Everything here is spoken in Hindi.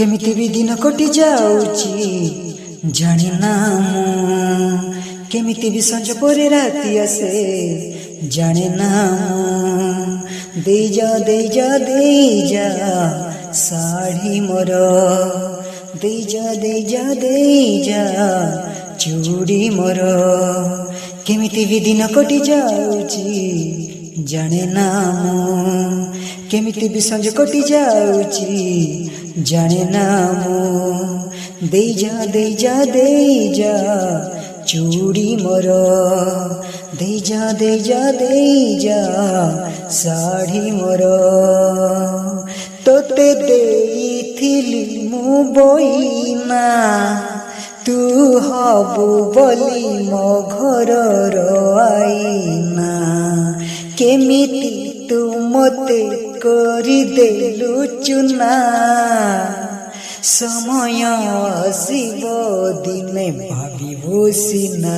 केमिति भी दिन कटि जाउची जाने ना मु केमिति भी संज परे राति आसे जाने ना मु दे जा साड़ी मोर दे जा चूड़ी मोर केमिति भी दिन कटि जाउची जाने ना मु केमिति भी संज कटि जाउची जाने ना मु दे जा चूड़ी मोर दे जा साड़ी मोर तोते देइथिली मु बोइना तू हबु बोली मो घरर आईना केमिति तू मते करी देलु चुना समय आसिब दिने भाबिबु सिना।